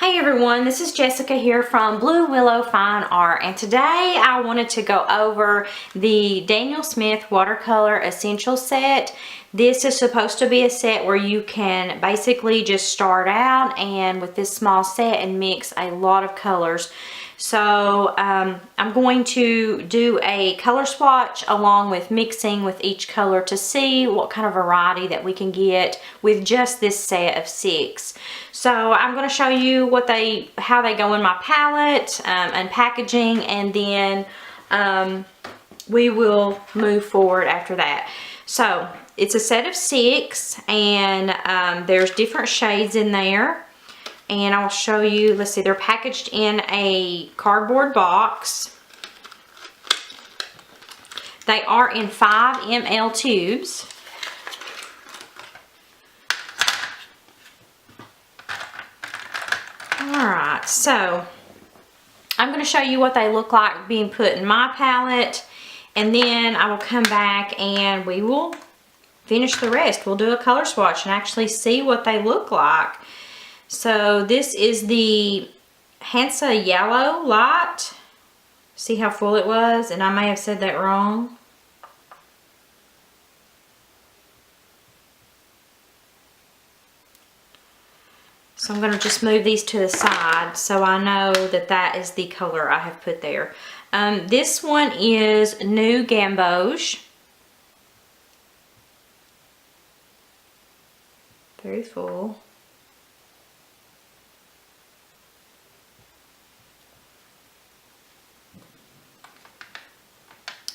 Hey everyone, this is Jessica here from Blue Willow Fine Art, and today I wanted to go over the Daniel Smith Watercolor Essential Set. This is supposed to be a set where you can basically just start out and with this small set and mix a lot of colors. So I'm going to do a color swatch along with mixing with each color to see what kind of variety that we can get with just this set of 6. So I'm going to show you how they go in my palette and packaging, and then we will move forward after that. So it's a set of 6, and there's different shades in there. And I'll show you, let's see, they're packaged in a cardboard box. They are in 5 ml tubes. Alright, so I'm going to show you what they look like being put in my palette. And then I will come back and we will finish the rest. We'll do a color swatch and actually see what they look like. So this is the Hansa Yellow Light. See how full it was? And I may have said that wrong. So I'm going to just move these to the side so I know that that is the color I have put there. This one is New Gamboge. Very full.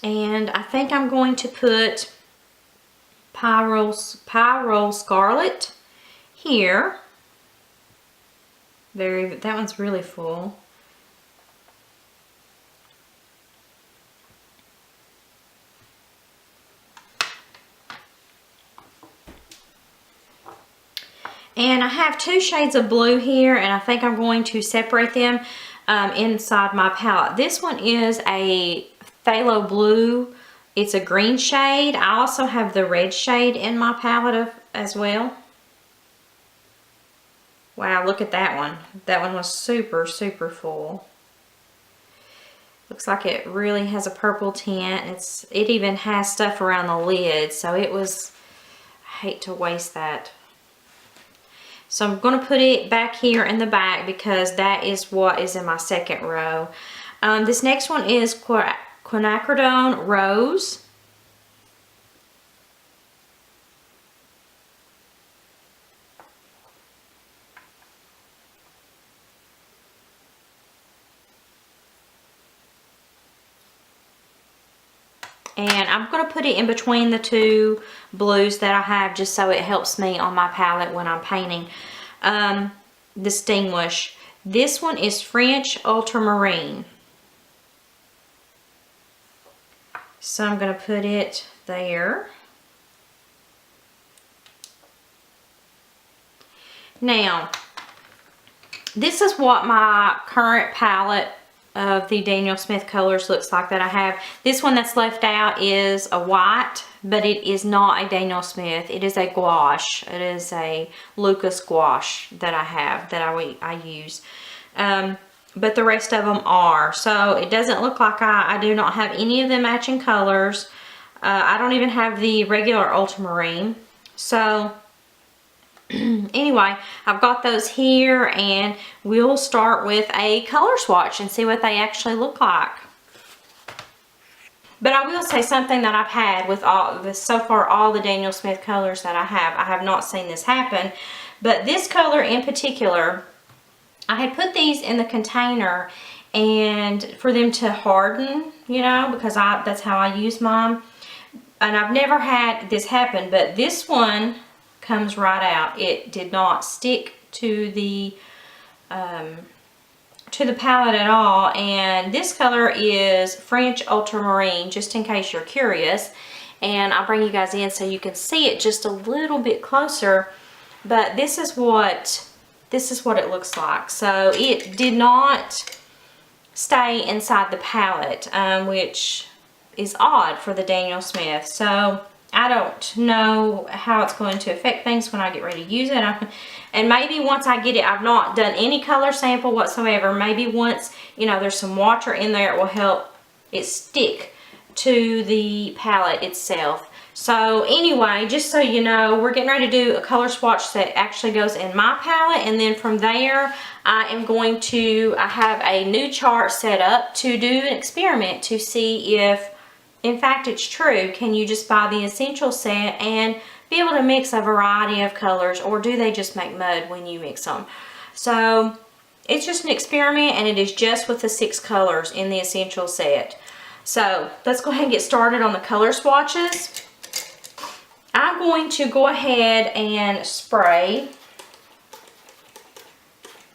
And I think I'm going to put Pyrrole Scarlet here. That one's really full. And I have 2 shades of blue here, and I think I'm going to separate them inside my palette. This one is a phthalo blue. It's a green shade. I also have the red shade in my palette as well. Wow, look at that one. That one was super, super full. Looks like it really has a purple tint. It even has stuff around the lid, so it was, I hate to waste that. So I'm going to put it back here in the back because that is what is in my second row. This next one is Quinacridone Rose. And I'm going to put it in between the 2 blues that I have just so it helps me on my palette when I'm painting. Distinguish. This one is French Ultramarine. So I'm going to put it there. Now, this is what my current palette of the Daniel Smith colors looks like that I have. This one that's left out is a white, but it is not a Daniel Smith. It is a gouache. It is a Lucas gouache that I have, that I use. But the rest of them are. So it doesn't look like I do not have any of the matching colors. I don't even have the regular ultramarine. So anyway, I've got those here, and we'll start with a color swatch and see what they actually look like. But I will say something that I've had with so far all the Daniel Smith colors that I have not seen this happen. But this color in particular, I had put these in the container and for them to harden, you know, because that's how I use mine. And I've never had this happen, but this one comes right out. It did not stick to the palette at all. And this color is French Ultramarine, just in case you're curious. And I'll bring you guys in so you can see it just a little bit closer. But this is what it looks like. So it did not stay inside the palette, which is odd for the Daniel Smith. So I don't know how it's going to affect things when I get ready to use it. And maybe once I get it, I've not done any color sample whatsoever. Maybe once, you know, there's some water in there, it will help it stick to the palette itself. So anyway, just so you know, we're getting ready to do a color swatch that actually goes in my palette, and then from there I am going to, I have a new chart set up to do an experiment to see if in fact it's true. Can you just buy the essential set and be able to mix a variety of colors, or do they just make mud when you mix them? So it's just an experiment, and it is just with the 6 colors in the essential set. So let's go ahead and get started on the color swatches. I'm going to go ahead and spray,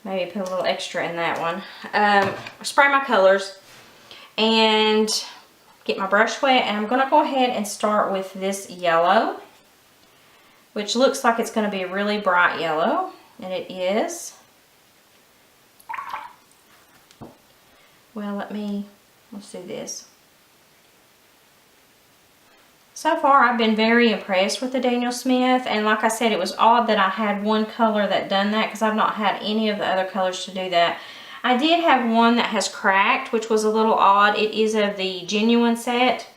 maybe put a little extra in that one, spray my colors and get my brush wet, and I'm going to go ahead and start with this yellow, which looks like it's going to be a really bright yellow, and it is. Well, let's do this. So far, I've been very impressed with the Daniel Smith, and like I said, it was odd that I had one color that done that, because I've not had any of the other colors to do that. I did have one that has cracked, which was a little odd. It is of the genuine set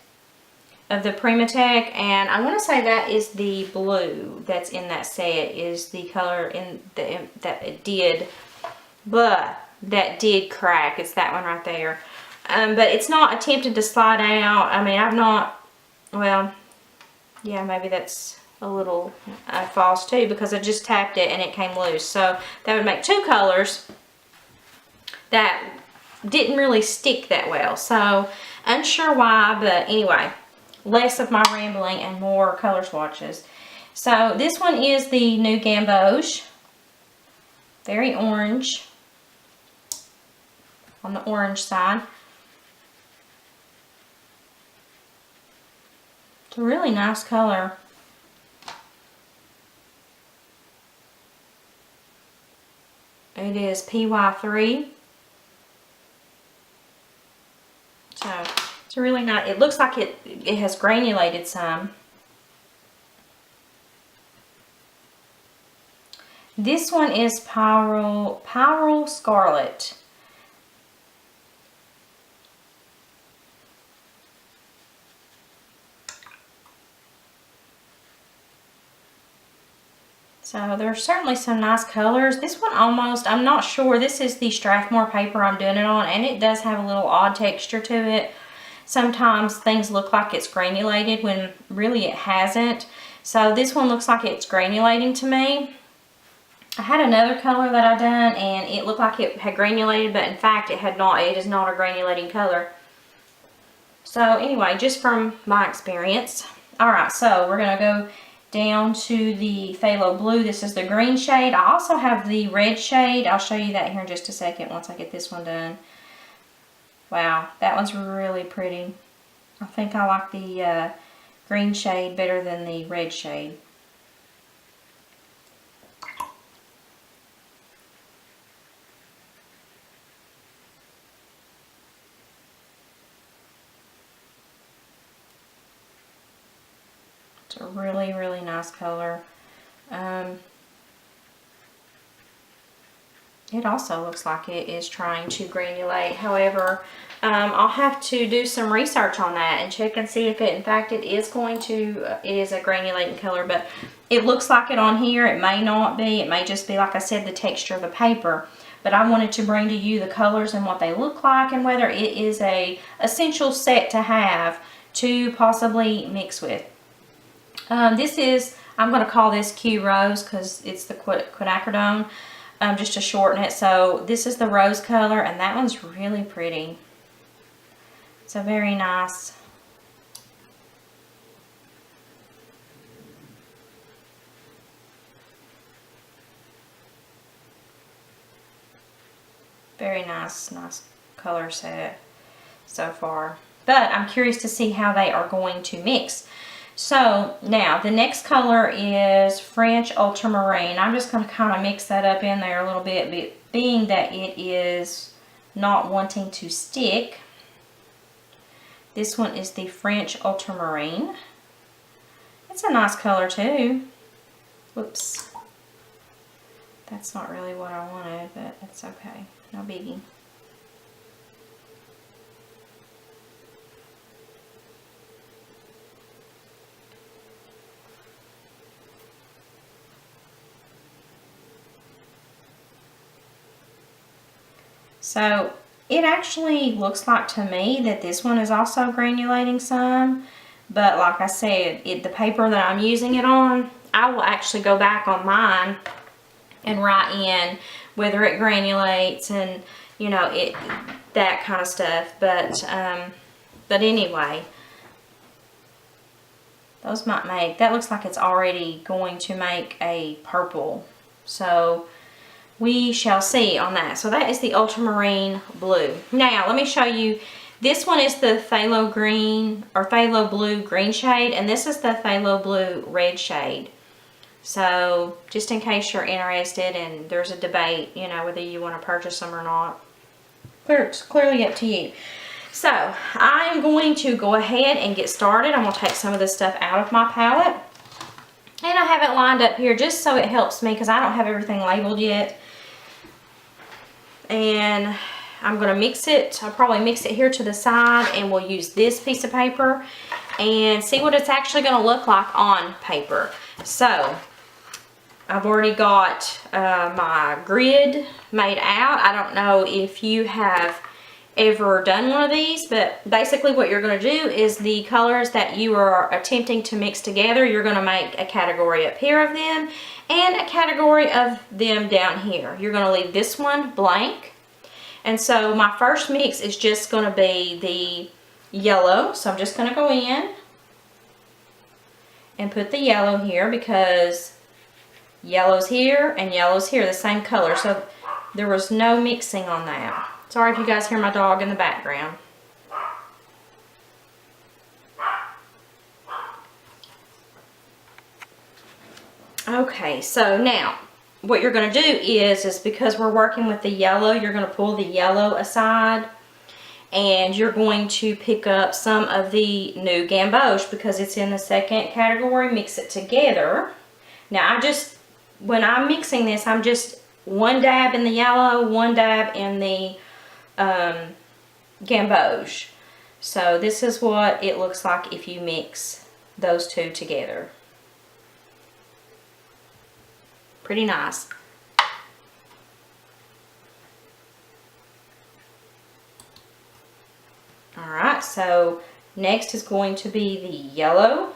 of the Primatech, and I want to say that is the blue that's in that set is the color in that it did, but that did crack. It's that one right there. But it's not attempted to slide out. I mean, I've not, well, yeah, maybe that's a little false too, because I just tapped it and it came loose. So that would make 2 colors that didn't really stick that well. So unsure why, but anyway, less of my rambling and more color swatches. So this one is the new gamboge. Very orange on the orange side. It's a really nice color. It is PY3. So it's a really nice, it looks like it has granulated some. This one is Pyrrole Scarlet. So there's certainly some nice colors. This one almost, I'm not sure, this is the Strathmore paper I'm doing it on, and it does have a little odd texture to it. Sometimes things look like it's granulated when really it hasn't. So this one looks like it's granulating to me. I had another color that I done and it looked like it had granulated, but in fact it had not. It is not a granulating color. So anyway, just from my experience. Alright, so we're going to go down to the phthalo blue. This is the green shade. I also have the red shade. I'll show you that here in just a second once I get this one done. Wow, that one's really pretty. I think I like the green shade better than the red shade. It's a really, really nice color. It also looks like it is trying to granulate. However, I'll have to do some research on that and check and see if it, in fact, it is going to, it is a granulating color, but it looks like it on here. It may not be. It may just be, like I said, the texture of the paper. But I wanted to bring to you the colors and what they look like and whether it is a essential set to have to possibly mix with. This is, I'm going to call this Q Rose because it's the quinacridone, just to shorten it. So this is the rose color, and that one's really pretty. It's a very nice. Very nice color set so far. But I'm curious to see how they are going to mix. So now the next color is French Ultramarine. I'm just going to kind of mix that up in there a little bit, being that it is not wanting to stick. This one is the French Ultramarine. It's a nice color too. Whoops. That's not really what I wanted, but it's okay. No biggie. So it actually looks like to me that this one is also granulating some, but like I said, the paper that I'm using it on, I will actually go back on mine and write in whether it granulates and, you know, that kind of stuff. But anyway, those might make, that looks like it's already going to make a purple. So we shall see on that. So that is the ultramarine blue. Now let me show you, this one is the phthalo green or phthalo blue green shade, and this is the phthalo blue red shade. So just in case you're interested and there's a debate, you know, whether you want to purchase them or not, it's clearly up to you. So I am going to go ahead and get started. I'm going to take some of this stuff out of my palette. And I have it lined up here just so it helps me because I don't have everything labeled yet. And I'm going to mix it. I'll probably mix it here to the side, and we'll use this piece of paper and see what it's actually going to look like on paper. So I've already got my grid made out. I don't know if you have ever done one of these, but basically what you're going to do is the colors that you are attempting to mix together, you're going to make a category up here of them and a category of them down here. You're going to leave this one blank. And so my first mix is just going to be the yellow. So I'm just going to go in and put the yellow here because yellow's here and yellow's here, the same color. So there was no mixing on that. Sorry if you guys hear my dog in the background. Okay, so now what you're going to do is because we're working with the yellow, you're going to pull the yellow aside and you're going to pick up some of the new gamboge because it's in the second category. Mix it together. Now when I'm mixing this, I'm just one dab in the yellow, one dab in the gamboge. So this is what it looks like if you mix those two together. Pretty nice. Alright, so next is going to be the yellow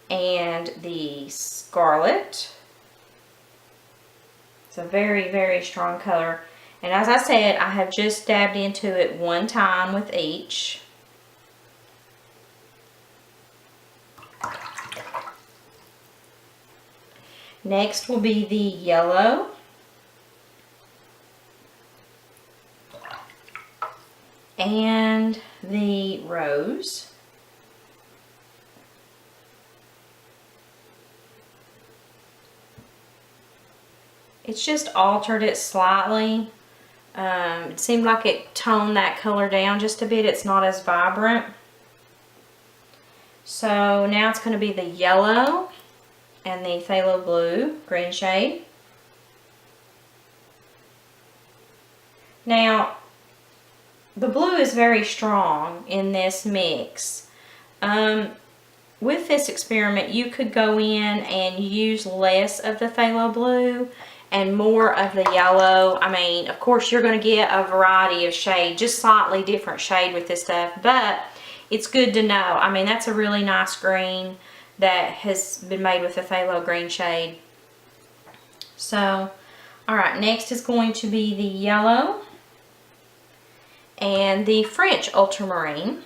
and the scarlet. It's a very, very strong color. And as I said, I have just dabbed into it one time with each. Next will be the yellow. And the rose. It's just altered it slightly. It seemed like it toned that color down just a bit. It's not as vibrant. So now it's going to be the yellow and the phthalo blue green shade. Now the blue is very strong in this mix. With this experiment, you could go in and use less of the phthalo blue and more of the yellow. I mean, of course, you're going to get a variety of shade, just slightly different shade with this stuff, but it's good to know. I mean, that's a really nice green that has been made with the phthalo green shade. So, all right, next is going to be the yellow and the French ultramarine.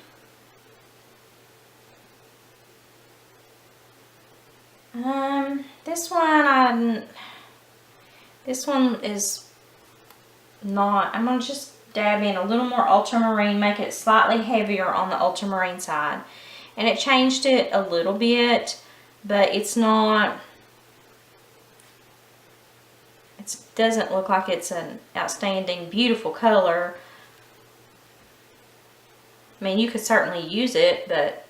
This one is not, I'm going to just dab in a little more ultramarine, make it slightly heavier on the ultramarine side. And it changed it a little bit, but it's not, it doesn't look like it's an outstanding, beautiful color. I mean, you could certainly use it, but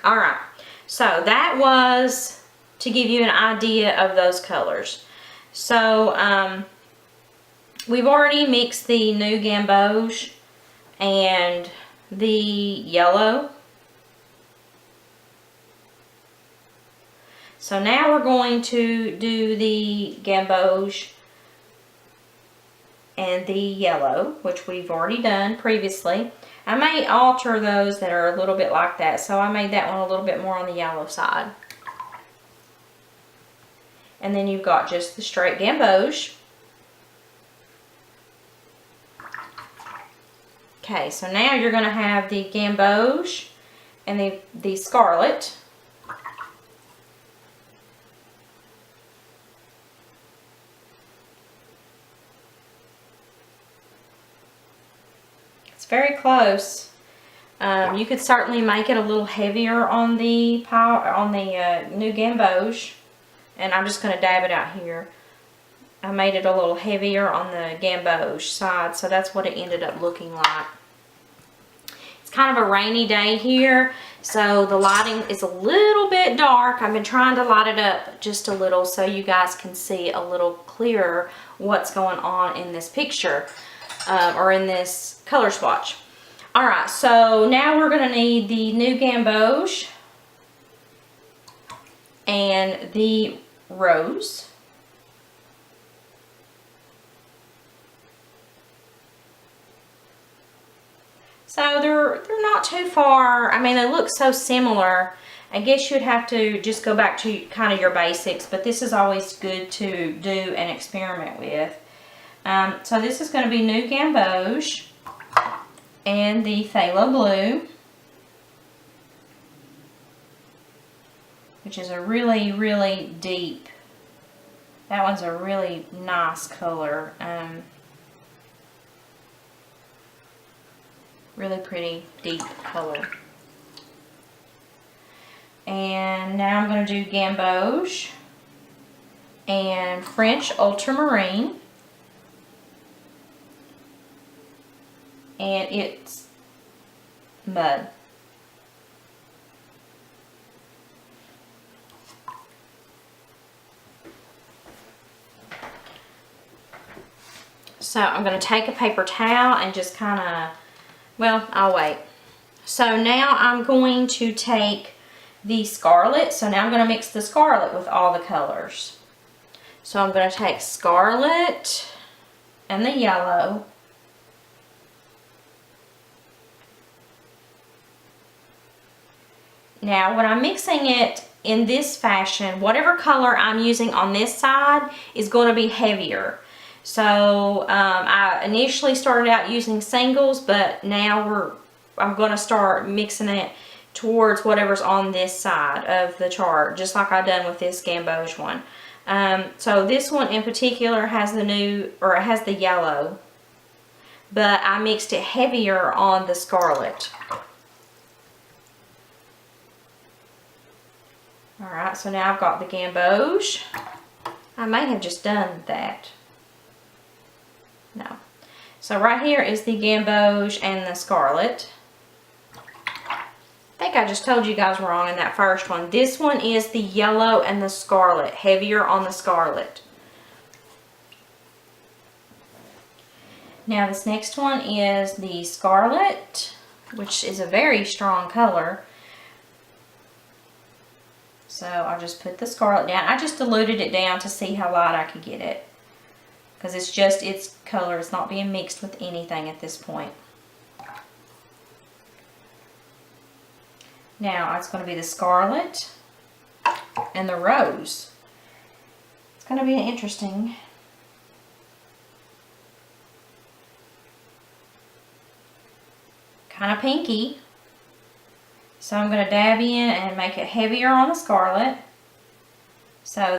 All right, so that was to give you an idea of those colors. So we've already mixed the new gamboge and the yellow. So now we're going to do the gamboge and the yellow, which we've already done previously. I may alter those that are a little bit like that, so I made that one a little bit more on the yellow side. And then you've got just the straight gamboge. Okay, so now you're going to have the gamboge and the scarlet. It's very close. You could certainly make it a little heavier on the new gamboge, and I'm just going to dab it out here. I made it a little heavier on the gamboge side, so that's what it ended up looking like. It's kind of a rainy day here, so the lighting is a little bit dark. I've been trying to light it up just a little so you guys can see a little clearer what's going on in this picture, or in this color swatch. Alright, so now we're going to need the new gamboge and the rose. So they're not too far. I mean, they look so similar. I guess you'd have to just go back to kind of your basics, but this is always good to do and experiment with. So this is going to be new gamboge and the phthalo blue, which is a really, really deep. That one's a really nice color. Really pretty deep color. And now I'm going to do gamboge and French ultramarine, and it's mud. So I'm going to take a paper towel and just kind of, well, I'll wait. So now I'm going to take the scarlet. So now I'm going to mix the scarlet with all the colors. So I'm going to take scarlet and the yellow. Now when I'm mixing it in this fashion, whatever color I'm using on this side is going to be heavier. So I initially started out using singles, but now I'm going to start mixing it towards whatever's on this side of the chart, just like I've done with this gamboge one. So this one in particular has the yellow, but I mixed it heavier on the scarlet. Alright, so now I've got the gamboge. I may have just done that. No. So right here is the gamboge and the scarlet. I think I just told you guys wrong in that first one. This one is the yellow and the scarlet, heavier on the scarlet. Now this next one is the scarlet, which is a very strong color. So I'll just put the scarlet down. I just diluted it down to see how light I could get it, because it's just its color. It's not being mixed with anything at this point. Now it's going to be the scarlet and the rose. It's going to be interesting. Kind of pinky. So I'm going to dab in and make it heavier on the scarlet. So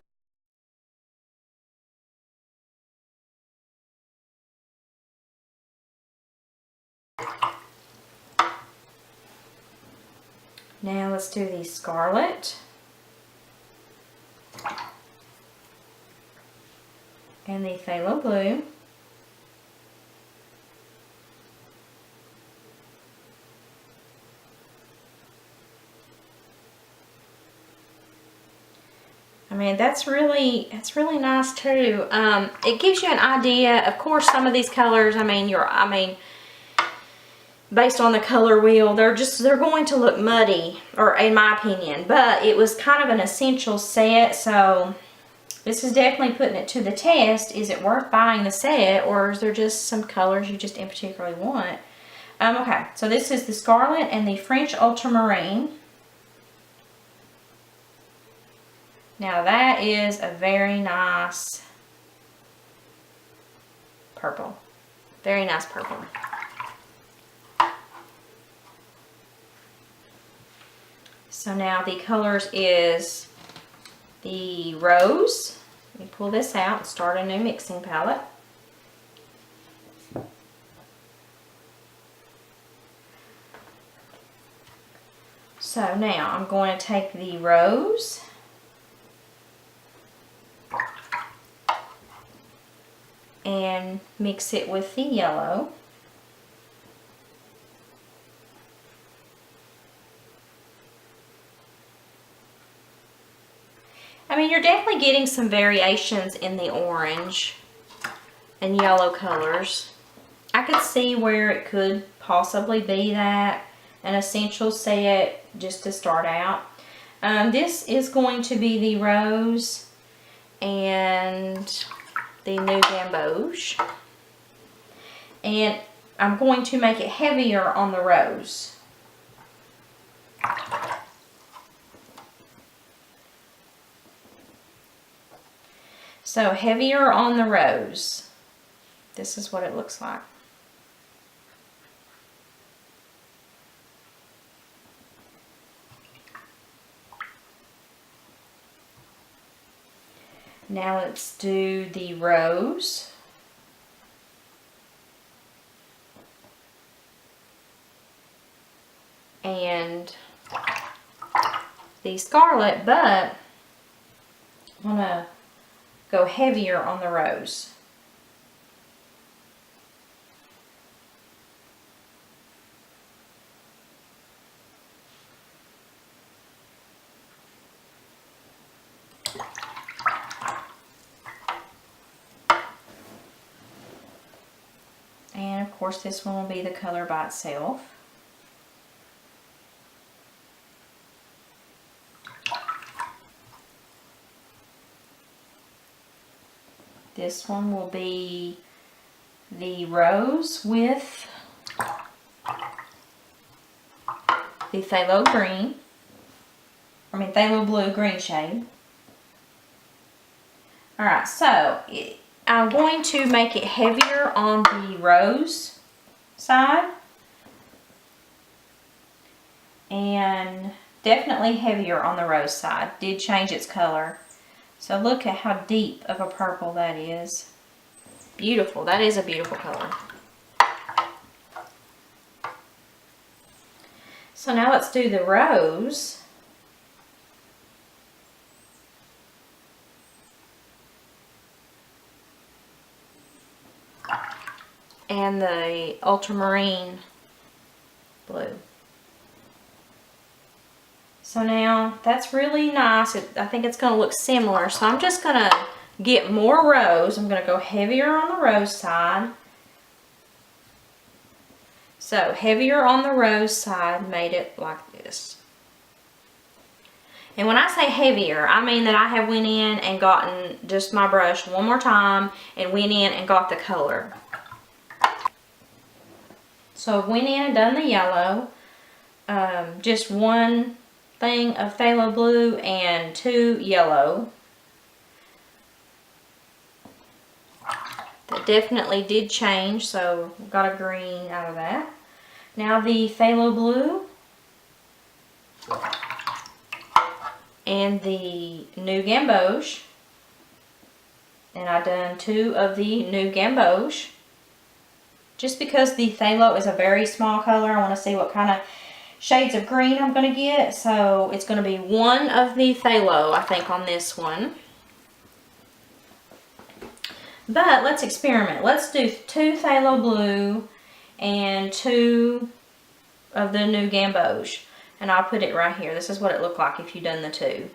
now let's do the scarlet and the phthalo blue. mean, that's really nice too. It gives you an idea. Of course, some of these colors, based on the color wheel, they're going to look muddy, or in my opinion. But it was kind of an essential set, so this is definitely putting it to the test. Is it worth buying the set, or is there just some colors you just in particularly want? Okay, so this is the Scarlet and the French Ultramarine. Now that is a very nice purple. Very nice purple. So now the colors is the Rose. Let me pull this out and start a new mixing palette. So now I'm going to take the Rose and mix it with the yellow. I mean, you're definitely getting some variations in the orange and yellow colors. I could see where it could possibly be that an essential set just to start out. This is going to be the Rose and the new gamboge. And I'm going to make it heavier on the Rose. So heavier on the Rose. This is what it looks like. Now let's do the Rose. And the Scarlet, but I'm going to go heavier on the Rose. And of course this one will be the color by itself. This one will be the Rose with the phthalo green. Phthalo blue green shade. Alright, so I'm going to make it heavier on the Rose side. And definitely heavier on the Rose side. Did change its color. So look at how deep of a purple that is. Beautiful. That is a beautiful color. So now let's do the Rose. And the ultramarine blue. So now that's really nice. I think it's going to look similar. So I'm just going to get more Rose. I'm going to go heavier on the Rose side. So heavier on the Rose side made it like this. And when I say heavier, I mean that I have went in and gotten just my brush one more time and went in and got the color. So I went in and done the yellow, just one thing of phthalo blue and 2 yellow. That definitely did change, so got a green out of that. Now the phthalo blue and the new gamboge, and I done 2 of the new gamboge. Just because the phthalo is a very small color, I want to see what kind of shades of green I'm going to get. So it's going to be 1 of the phthalo, I think, on this one. But let's experiment. Let's do 2 phthalo blue and 2 of the new gamboge. And I'll put it right here. This is what it looked like if you'd done the 2.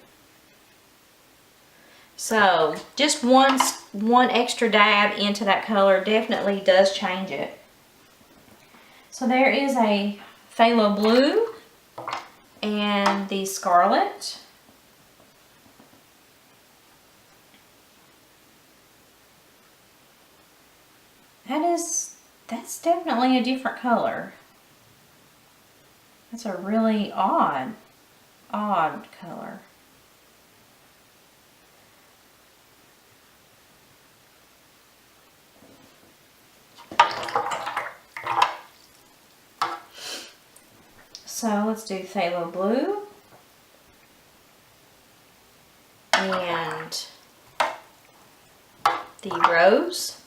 So just one extra dab into that color definitely does change it. So there is a phthalo blue and the scarlet. That's definitely a different color. That's a really odd color. So let's do phthalo blue and the rose.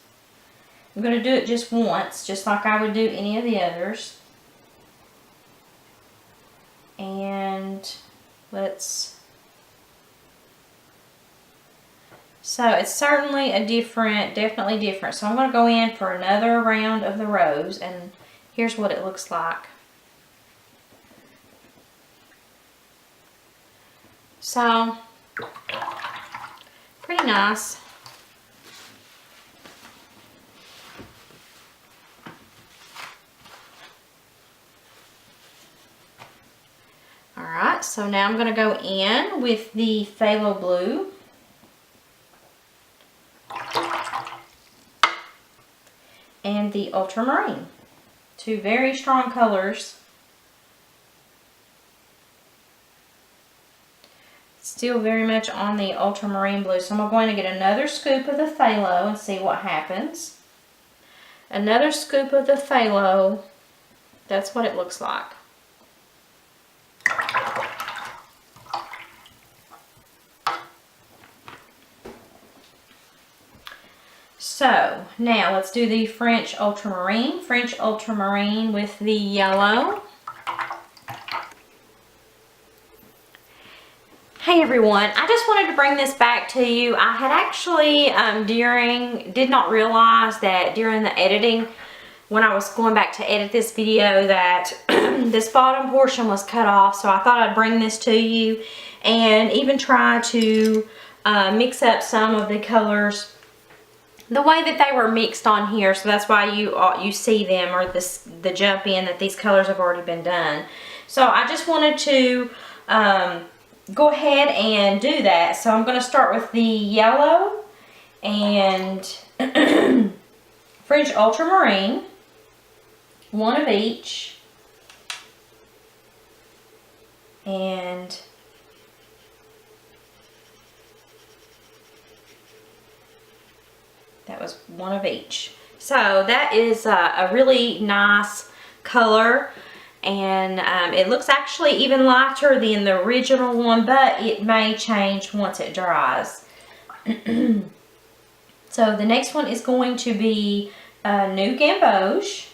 I'm going to do it just once, just like I would do any of the others. And so it's certainly definitely different. So I'm going to go in for another round of the rose, and here's what it looks like. So, pretty nice. Alright, so now I'm going to go in with the phthalo blue. And the ultramarine. Two very strong colors. Still very much on the ultramarine blue. So I'm going to get another scoop of the phthalo and see what happens. Another scoop of the phthalo. That's what it looks like. So now let's do the French ultramarine. French ultramarine with the yellow. Hey everyone, I just wanted to bring this back to you. I had actually did not realize that during the editing, when I was going back to edit this video, that this bottom portion was cut off. So I thought I'd bring this to you and even try to mix up some of the colors the way that they were mixed on here. So that's why you see them, or the jump in that these colors have already been done. So I just wanted to go ahead and do that. So I'm going to start with the yellow and French ultramarine, one of each, and that was one of each. So that is a really nice color, and it looks actually even lighter than the original one, but it may change once it dries. So the next one is going to be New Gamboge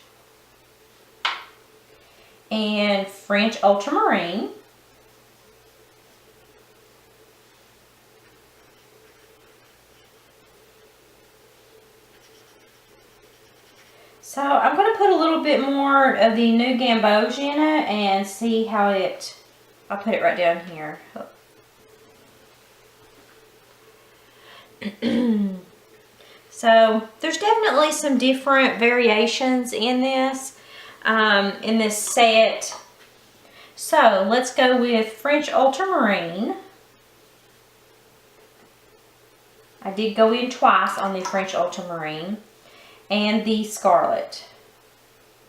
and French ultramarine. So I'm going to put a little bit more of the New Gamboge in it and see how I'll put it right down here. So there's definitely some different variations in this set. So let's go with French ultramarine. I did go in twice on the French ultramarine. And the scarlet.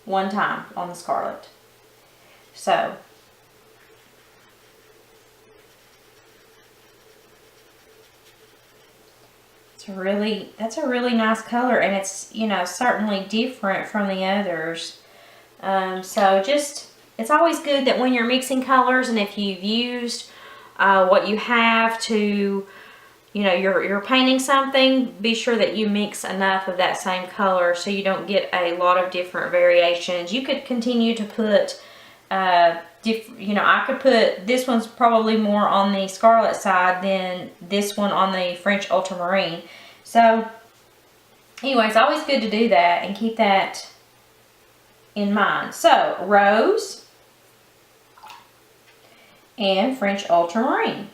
One time on the scarlet. So that's a really nice color, and it's, you know, certainly different from the others. So it's always good that when you're mixing colors, and if you've used what you have to, you know, you're painting something, be sure that you mix enough of that same color so you don't get a lot of different variations. You could continue to put, you know, I could put, this one's probably more on the scarlet side than this one on the French ultramarine. So anyway, it's always good to do that and keep that in mind. So rose and French ultramarine.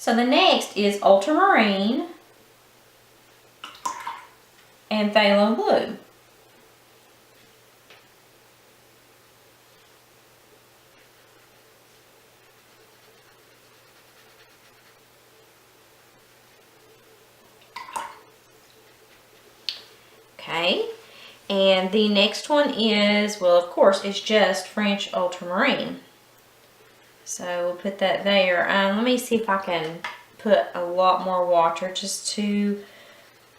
So the next is ultramarine and phthalo blue. Okay, and the next one is, well, of course, it's just French ultramarine. So we'll put that there. Let me see if I can put a lot more water just to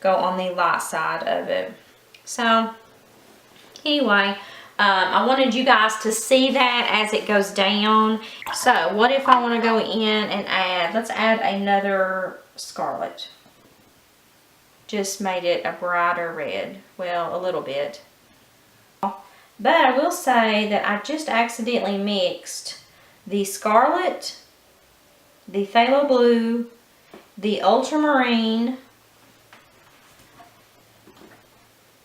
go on the light side of it. So anyway, I wanted you guys to see that as it goes down. So what if I want to go in and add, let's add another scarlet. Just made it a brighter red. Well, a little bit. But I will say that I just accidentally mixed the scarlet, the phthalo blue, the ultramarine,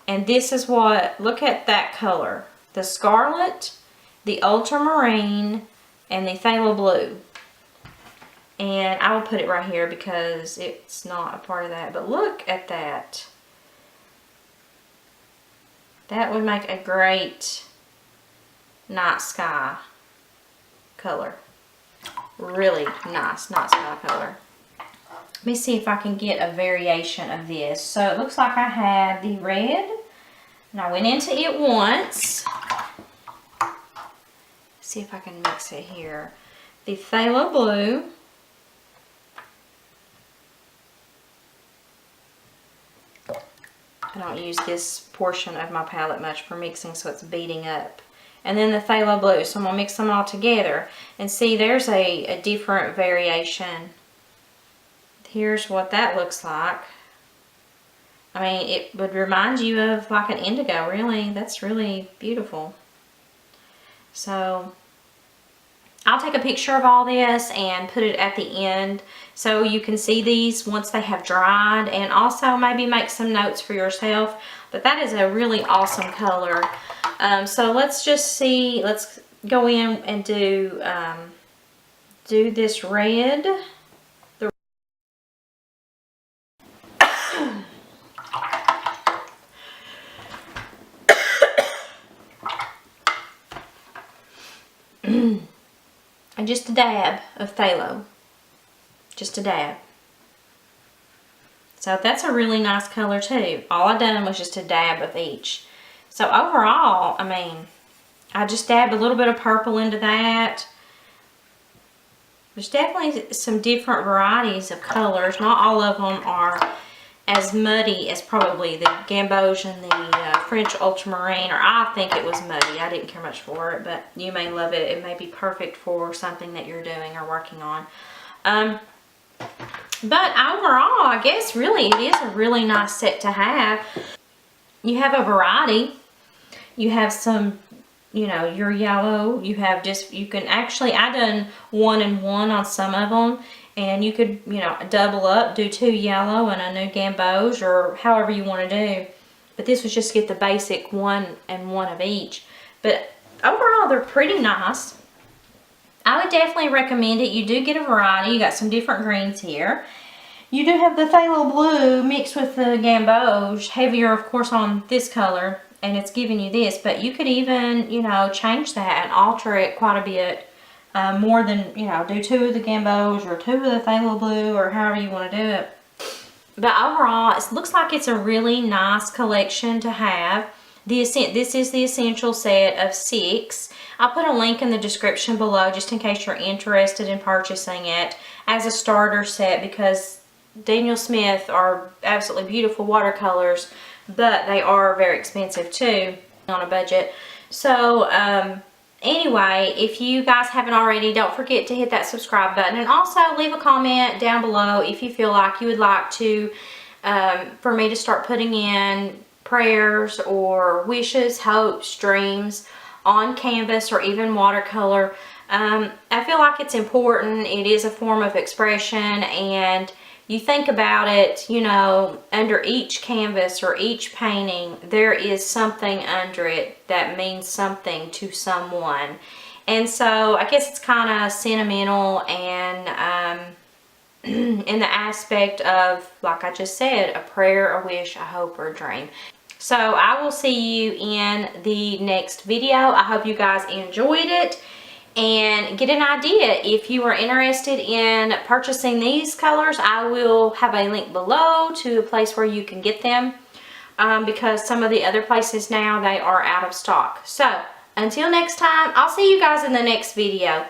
and this is what, look at that color. The scarlet, the ultramarine, and the phthalo blue. And I will put it right here because it's not a part of that. But look at that. That would make a great night sky color. Really nice night sky color. Let me see if I can get a variation of this. So it looks like I had the red. And I went into it once. See if I can mix it here. The phthalo blue. I don't use this portion of my palette much for mixing, so it's beating up. And then the phthalo blue. So I'm going to mix them all together. And see, there's a different variation. Here's what that looks like. I mean, it would remind you of like an indigo, really. That's really beautiful. So I'll take a picture of all this and put it at the end so you can see these once they have dried, and also maybe make some notes for yourself. But that is a really awesome color. So let's just see, let's go in and do this red. And just a dab of phthalo. Just a dab. So that's a really nice color too. All I done was just a dab of each. So overall, I mean, I just dabbed a little bit of purple into that. There's definitely some different varieties of colors. Not all of them are as muddy as probably the gamboge and the French ultramarine, or I think it was muddy. I didn't care much for it, but you may love it. It may be perfect for something that you're doing or working on. But overall, I guess really it is a really nice set to have. You have a variety. You have some, you know, your yellow. You have just, you can actually, I done 1 and 1 on some of them. And you could, you know, double up, do 2 yellow and a new gamboge, or however you want to do. But this was just to get the basic 1 and 1 of each. But overall, they're pretty nice. I would definitely recommend it. You do get a variety. You got some different greens here. You do have the phthalo blue mixed with the gamboge, heavier, of course, on this color, and it's giving you this. But you could even, you know, change that and alter it quite a bit. More than, you know, do 2 of the gamboge or 2 of the phthalo blue, or however you want to do it. But overall, it looks like it's a really nice collection to have. This is the essential set of 6. I'll put a link in the description below just in case you're interested in purchasing it as a starter set, because Daniel Smith are absolutely beautiful watercolors, but they are very expensive too on a budget. So, anyway, if you guys haven't already, don't forget to hit that subscribe button, and also leave a comment down below if you feel like you would like to, for me to start putting in prayers or wishes, hopes, dreams on canvas or even watercolor. I feel like it's important. It is a form of expression, and you think about it, you know, under each canvas or each painting, there is something under it that means something to someone. And so I guess it's kind of sentimental and in the aspect of, like I just said, a prayer, a wish, a hope, or a dream. So I will see you in the next video. I hope you guys enjoyed it and get an idea. If you are interested in purchasing these colors, I will have a link below to a place where you can get them, because some of the other places now, they are out of stock. So until next time, I'll see you guys in the next video.